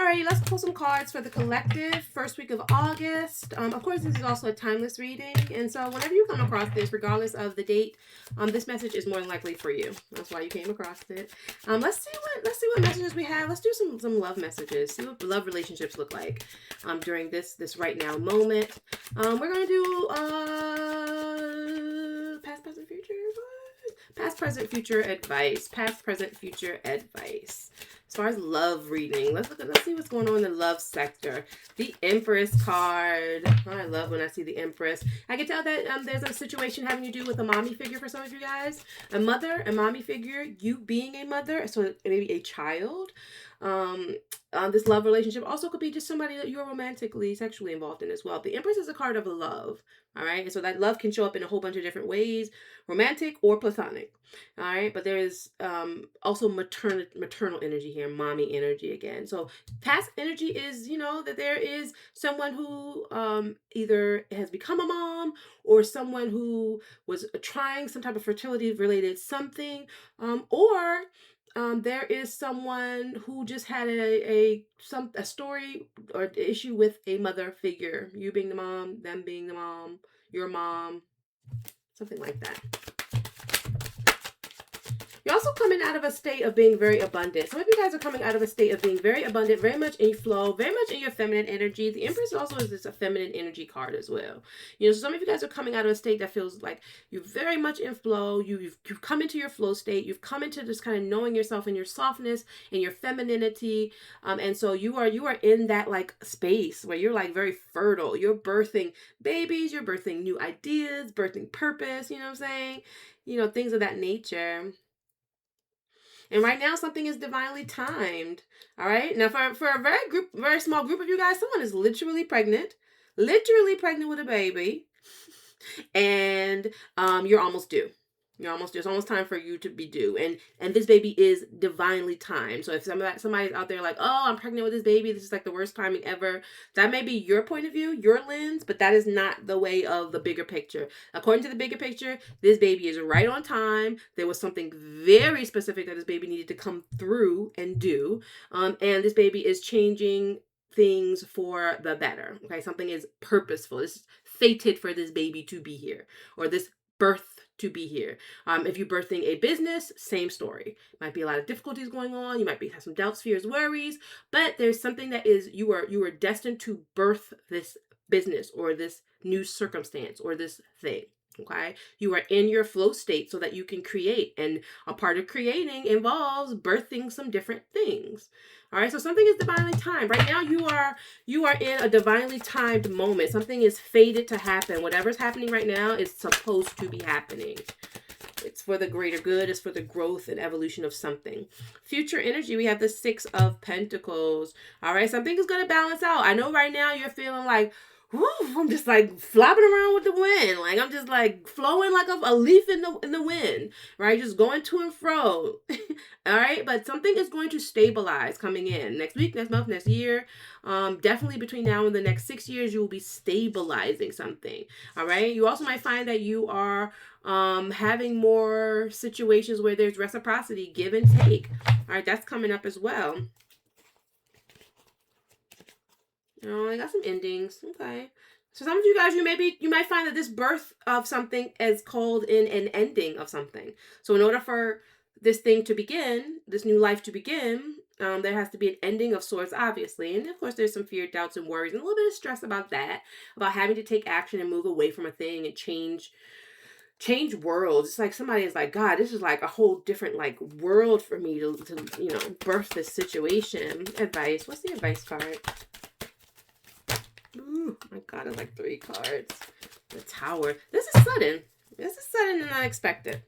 Alrighty, let's pull some cards for the collective first week of August. Of course, this is also a timeless reading, and so whenever you come across this, regardless of the date, this message is more than likely for you. That's why you came across it. Let's see what messages we have. Let's do some love messages. See what love relationships look like during this right now moment. We're gonna do past, present, future. Past, present, future advice. Past, present, future advice. As far as love reading, let's see what's going on in the love sector. The Empress card. Oh, I love when I see the Empress. I can tell that there's a situation having to do with a mommy figure for some of you guys. A mother, a mommy figure, you being a mother, so maybe a child. This love relationship also could be just somebody that you're romantically, sexually involved in as well. The Empress is a card of love, all right? And so that love can show up in a whole bunch of different ways, romantic or platonic, all right? But there is also maternal energy here, mommy energy again. So past energy is, that there is someone who either has become a mom or someone who was trying some type of fertility-related something, or there is someone who just had a story or issue with a mother figure. You being the mom, them being the mom, your mom, something like that. You're also coming out of a state of being very abundant. Some of you guys are coming out of a state of being very abundant, very much in flow, very much in your feminine energy. The Empress also is this a feminine energy card as well. So some of you guys are coming out of a state that feels like you're very much in flow. You've come into your flow state. You've come into this kind of knowing yourself and your softness and your femininity. And so you are in that like space where you're like very fertile. You're birthing babies. You're birthing new ideas, birthing purpose. You know what I'm saying? Things of that nature. And right now, something is divinely timed. All right. Now, for a very small group of you guys, someone is literally pregnant with a baby, and you're almost due. It's almost time for you to be due. And this baby is divinely timed. So if somebody's out there like, oh, I'm pregnant with this baby, this is like the worst timing ever, that may be your point of view, your lens, but that is not the way of the bigger picture. According to the bigger picture, this baby is right on time. There was something very specific that this baby needed to come through and do. And this baby is changing things for the better. Okay, something is purposeful. It's fated for this baby to be here, or this birth to be here. If you're birthing a business, same story. Might be a lot of difficulties going on. You might have some doubts, fears, worries, but there's something that is you are destined to birth this business or this new circumstance or this thing. Okay, you are in your flow state so that you can create, and a part of creating involves birthing some different things. All right, so something is divinely timed. Right now, you are in a divinely timed moment. Something is fated to happen. Whatever's happening right now is supposed to be happening. It's for the greater good. It's for the growth and evolution of something. Future energy, we have the Six of Pentacles. All right, something is going to balance out. I know right now you're feeling like, whew, I'm just like flopping around with the wind. Like I'm just like flowing like a leaf in the wind, right? Just going to and fro. All right. But something is going to stabilize coming in next week, next month, next year. Definitely between now and the next 6 years, you will be stabilizing something. All right. You also might find that you are having more situations where there's reciprocity, give and take. All right. That's coming up as well. I got some endings. Okay. So some of you guys, you might find that this birth of something is called in an ending of something. So in order for this thing to begin, this new life to begin, there has to be an ending of sorts, obviously. And of course, there's some fear, doubts, and worries, and a little bit of stress about that, about having to take action and move away from a thing and change worlds. It's like somebody is like, God, this is like a whole different like world for me to birth this situation. Advice. What's the advice card? Oh my God, it's like 3 cards. The Tower. This is sudden. And unexpected.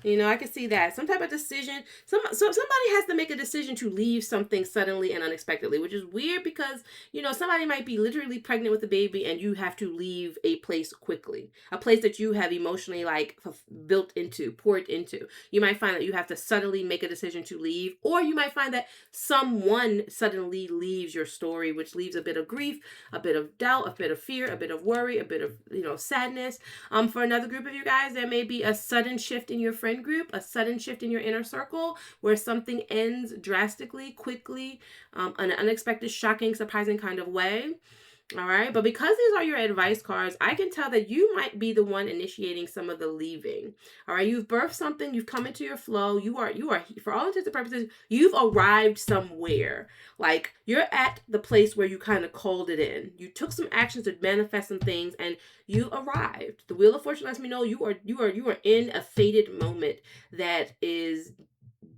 I can see that. Some type of decision. Somebody has to make a decision to leave something suddenly and unexpectedly, which is weird because, somebody might be literally pregnant with a baby and you have to leave a place quickly. A place that you have emotionally like poured into. You might find that you have to suddenly make a decision to leave, or you might find that someone suddenly leaves your story, which leaves a bit of grief, a bit of doubt, a bit of fear, a bit of worry, a bit of, sadness. For another group of you guys, there may be a sudden shift in your friendship friend group, a sudden shift in your inner circle where something ends drastically, quickly, in an unexpected, shocking, surprising kind of way. All right. But because these are your advice cards, I can tell that you might be the one initiating some of the leaving. All right. You've birthed something. You've come into your flow. You are, for all intents and purposes, you've arrived somewhere. Like you're at the place where you kind of called it in. You took some actions to manifest some things and you arrived. The Wheel of Fortune lets me know you are in a fated moment that is,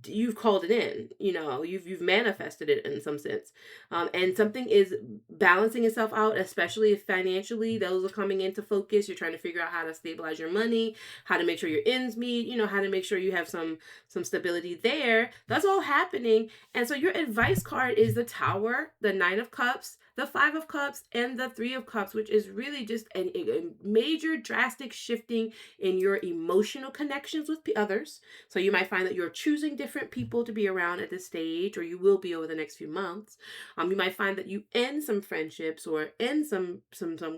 you've called it in, you've manifested it in some sense, and something is balancing itself out, especially if financially those are coming into focus. You're trying to figure out how to stabilize your money, how to make sure your ends meet, how to make sure you have some stability there. That's all happening. And so your advice card is the Tower, the Nine of Cups, the Five of Cups, and the Three of Cups, which is really just a major drastic shifting in your emotional connections with others. So you might find that you're choosing different people to be around at this stage, or you will be over the next few months. You might find that you end some friendships or end some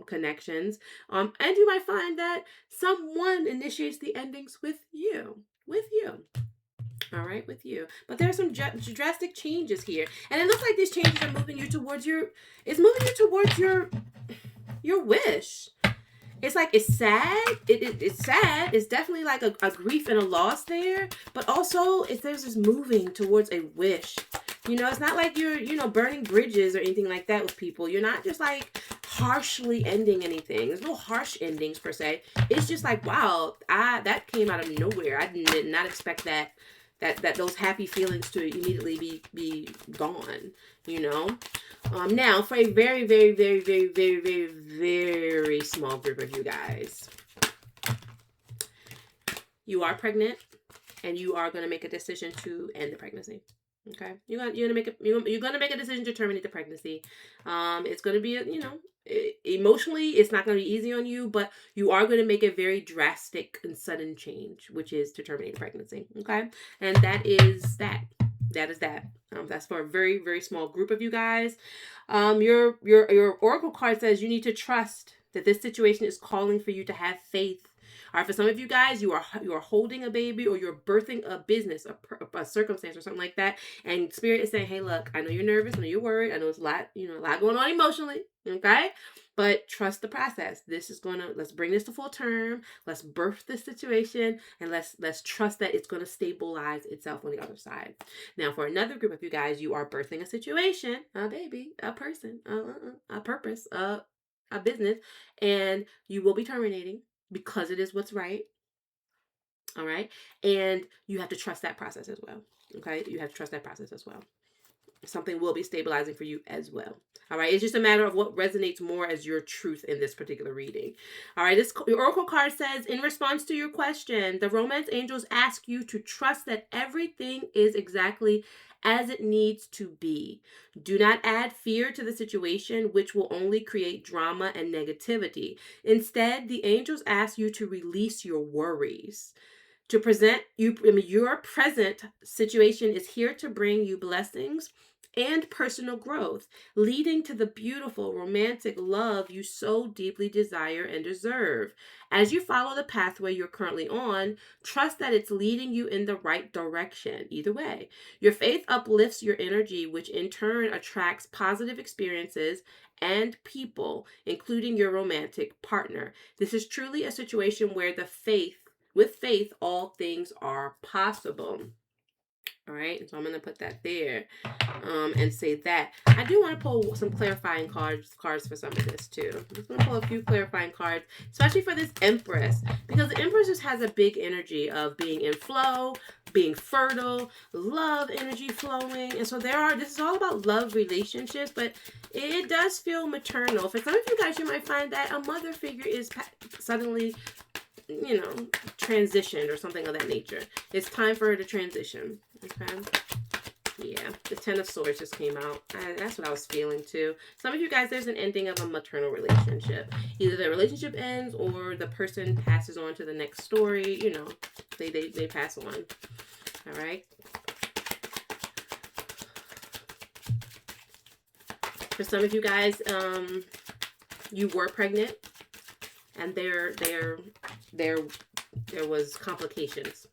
connections. And you might find that someone initiates the endings with you. All right, with you. But there are some drastic changes here. And it looks like these changes are moving you towards your wish. It's like, it's sad. It's sad. It's definitely like a grief and a loss there. But also, there's this moving towards a wish. It's not like you're, burning bridges or anything like that with people. You're not just like harshly ending anything. There's no harsh endings per se. It's just like, wow, that came out of nowhere. I did not expect that those happy feelings to immediately be gone, Now, for a very, very, very, very, very, very, very small group of you guys, you are pregnant and you are going to make a decision to end the pregnancy. Okay, you're gonna make a decision to terminate the pregnancy. It's gonna be, emotionally, it's not gonna be easy on you, but you are gonna make a very drastic and sudden change, which is to terminate the pregnancy. Okay, and that is that. That's for a very, very small group of you guys. Your oracle card says you need to trust that this situation is calling for you to have faith. All right, for some of you guys, you are holding a baby, or you're birthing a business, a circumstance, or something like that. And Spirit is saying, "Hey, look, I know you're nervous, I know you're worried, I know it's a lot going on emotionally, okay? But trust the process. Let's bring this to full term. Let's birth this situation, and let's trust that it's gonna stabilize itself on the other side." Now, for another group of you guys, you are birthing a situation, a baby, a person, a purpose, a business, and you will be terminating, because it is what's right. All right. And you have to trust that process as well. Okay. You have to trust that process as well. Something will be stabilizing for you as well. All right. It's just a matter of what resonates more as your truth in this particular reading. All right. This oracle card says, in response to your question, the romance angels ask you to trust that everything is exactly as it needs to be. Do not add fear to the situation, which will only create drama and negativity. Instead, the angels ask you to release your worries. To present you, your present situation is here to bring you blessings and personal growth, leading to the beautiful romantic love you so deeply desire and deserve. As you follow the pathway you're currently on, trust that it's leading you in the right direction. Either way, your faith uplifts your energy, which in turn attracts positive experiences and people, including your romantic partner. This is truly a situation where with faith, all things are possible. All right, so I'm going to put that there and say that. I do want to pull some clarifying cards for some of this too. I'm just going to pull a few clarifying cards, especially for this Empress, because the Empress just has a big energy of being in flow, being fertile, love energy flowing. And so this is all about love relationships, but it does feel maternal. For some of you guys, you might find that a mother figure is suddenly transitioned or something of that nature. It's time for her to transition. Okay. Yeah, the Ten of Swords just came out. That's what I was feeling too. Some of you guys, there's an ending of a maternal relationship. Either the relationship ends or the person passes on to the next story. They pass on. All right. For some of you guys, you were pregnant, and there was complications.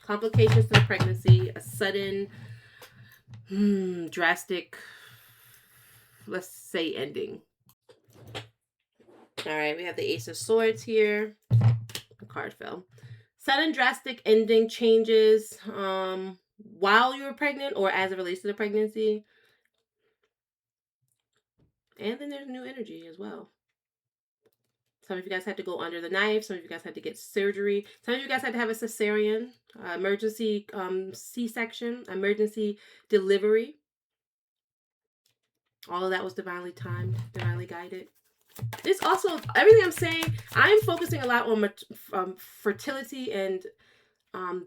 Complications to the pregnancy, a sudden, drastic, let's say, ending. All right, we have the Ace of Swords here. The card fell. Sudden, drastic ending changes while you were pregnant or as it relates to the pregnancy. And then there's new energy as well. Some of you guys had to go under the knife. Some of you guys had to get surgery. Some of you guys had to have a cesarean, emergency C-section, emergency delivery. All of that was divinely timed, divinely guided. It's also, everything I'm saying, I'm focusing a lot on fertility and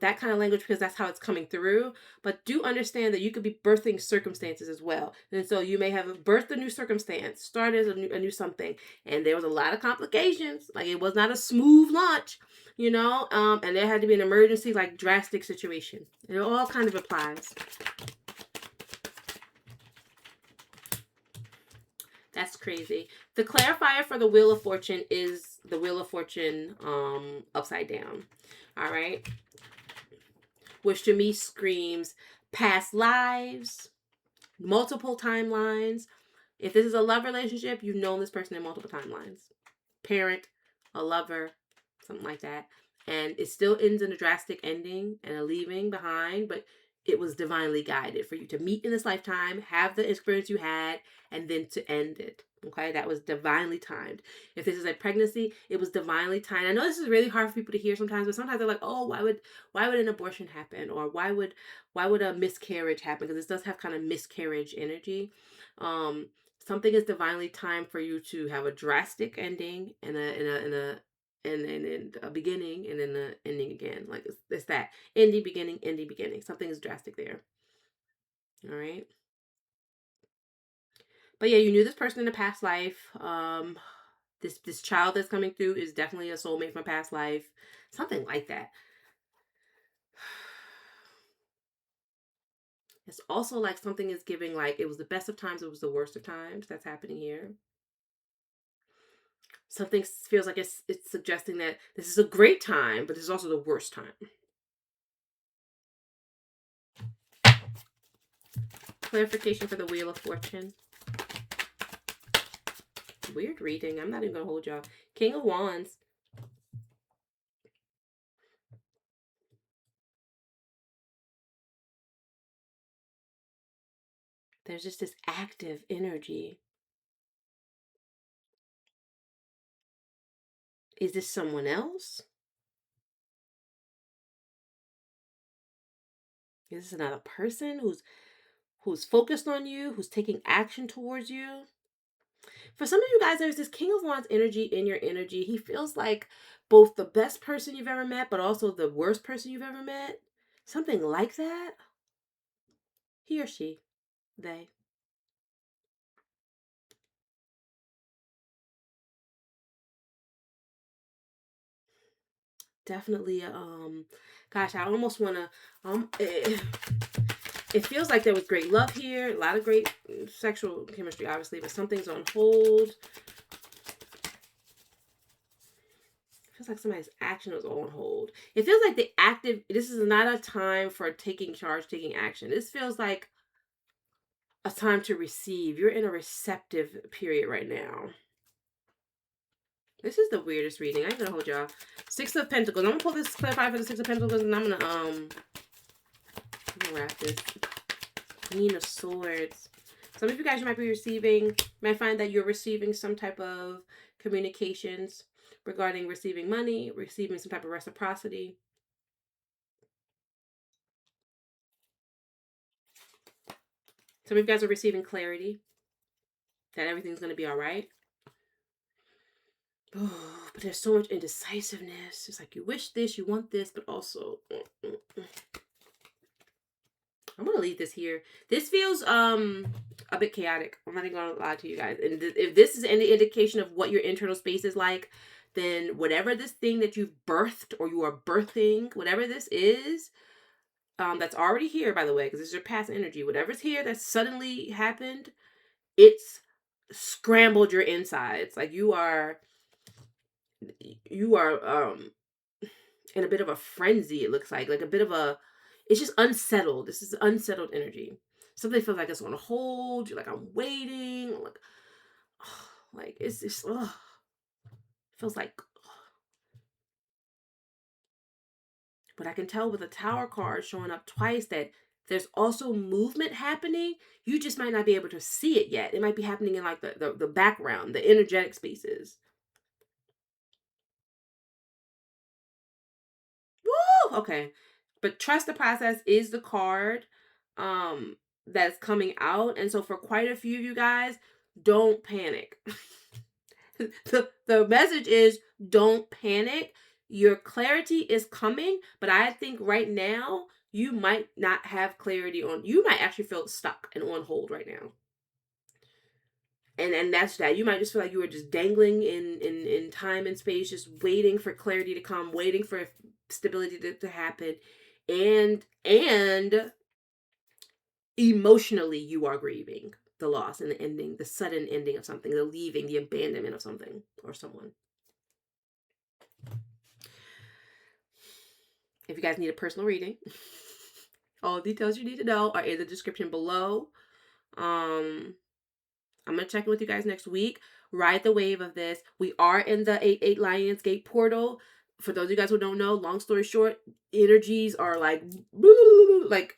that kind of language because that's how it's coming through. But do understand that you could be birthing circumstances as well. And so you may have birthed a new circumstance, started a new something, and there was a lot of complications. Like it was not a smooth launch, you know, and there had to be an emergency, like drastic situation. And it all kind of applies. That's crazy. The clarifier for the Wheel of Fortune is the Wheel of Fortune upside down. All right. Which to me screams past lives, multiple timelines. If this is a love relationship, you've known this person in multiple timelines. Parent, a lover, something like that. And it still ends in a drastic ending and a leaving behind, but it was divinely guided for you to meet in this lifetime, have the experience you had, and then to end it. Okay, that was divinely timed. If this is a pregnancy, it was divinely timed. I know this is really hard for people to hear sometimes, but sometimes they're like, "Oh, why would an abortion happen, or why would a miscarriage happen?" Because this does have kind of miscarriage energy. Something is divinely timed for you to have a drastic ending and a beginning and then the ending again. Like it's that ending, beginning. Something is drastic there. All right. But yeah, you knew this person in a past life. This child that's coming through is definitely a soulmate from a past life. Something like that. It's also like something is giving, like it was the best of times, it was the worst of times. That's happening here. Something feels like it's suggesting that this is a great time, but this is also the worst time. Clarification for the Wheel of Fortune. Weird reading. I'm not even gonna hold y'all. King of Wands. There's just this active energy. Is this someone else? Is this another person who's focused on you, who's taking action towards you? For some of you guys, there's this King of Wands energy in your energy. He feels like both the best person you've ever met, but also the worst person you've ever met. Something like that. He or she. They. Definitely, gosh, I almost want to, it feels like there was great love here, a lot of great sexual chemistry, obviously, but something's on hold. It feels like somebody's action was on hold. It feels like this is not a time for taking charge, taking action. This feels like a time to receive. You're in a receptive period right now. This is the weirdest reading. I ain't gonna hold y'all. Six of Pentacles. I'm gonna pull this clarify for the Six of Pentacles, and I'm gonna wrap this. Queen of Swords. Some of you guys might be might find that you're receiving some type of communications regarding receiving money, receiving some type of reciprocity. Some of you guys are receiving clarity that everything's going to be all right. Oh, but there's so much indecisiveness. It's like you wish this, you want this, but also... I'm going to leave this here. This feels a bit chaotic. I'm not even going to lie to you guys. And if this is any indication of what your internal space is like, then whatever this thing that you've birthed or you are birthing, whatever this is, that's already here, by the way, because this is your past energy. Whatever's here that suddenly happened, it's scrambled your insides. Like you are in a bit of a frenzy. It looks like a bit of a, it's just unsettled. This is unsettled energy. Something feels like it's on hold. You're like, I'm waiting. Like, like it's just, feels like. But I can tell with the Tower card showing up twice that there's also movement happening. You just might not be able to see it yet. It might be happening in like the background, the energetic spaces. Woo! Okay. But trust the process is the card that's coming out. And so for quite a few of you guys, don't panic. The message is don't panic. Your clarity is coming, but I think right now you might not have clarity on, you might actually feel stuck and on hold right now. And that's that. You might just feel like you were just dangling in time and space, just waiting for clarity to come, waiting for stability to happen. And emotionally you are grieving the loss and the ending, the sudden ending of something, the leaving, the abandonment of something or someone. If you guys need a personal reading, all the details you need to know are in the description below. I'm going to check in with you guys next week. Ride the wave of this. We are in the 8-8 Lionsgate portal. For those of you guys who don't know, long story short, energies are like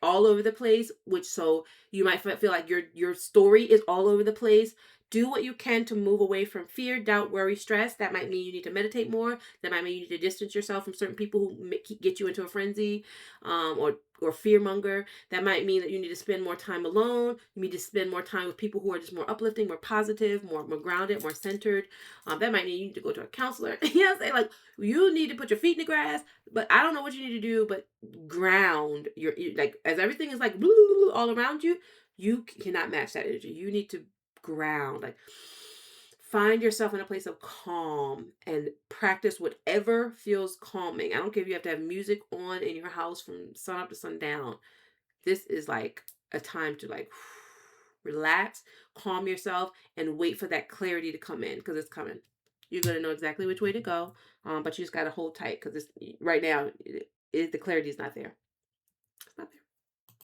all over the place, which so you might feel like your story is all over the place. Do what you can to move away from fear, doubt, worry, stress. That might mean you need to meditate more. That might mean you need to distance yourself from certain people who get you into a frenzy, or fear monger. That might mean that you need to spend more time alone. You need to spend more time with people who are just more uplifting, more positive, more grounded, more centered. That might mean you need to go to a counselor. You know what I'm saying? Like, you need to put your feet in the grass. But I don't know what you need to do, but ground your, like, as everything is like all around you, you cannot match that energy. You need to ground, like, find yourself in a place of calm and practice whatever feels calming. I don't care if you have to have music on in your house from sun up to sundown. This is like a time to like relax, calm yourself, and wait for that clarity to come in, because it's coming. You're gonna know exactly which way to go, but you just gotta hold tight, because it's right now. The clarity is not there. It's not there.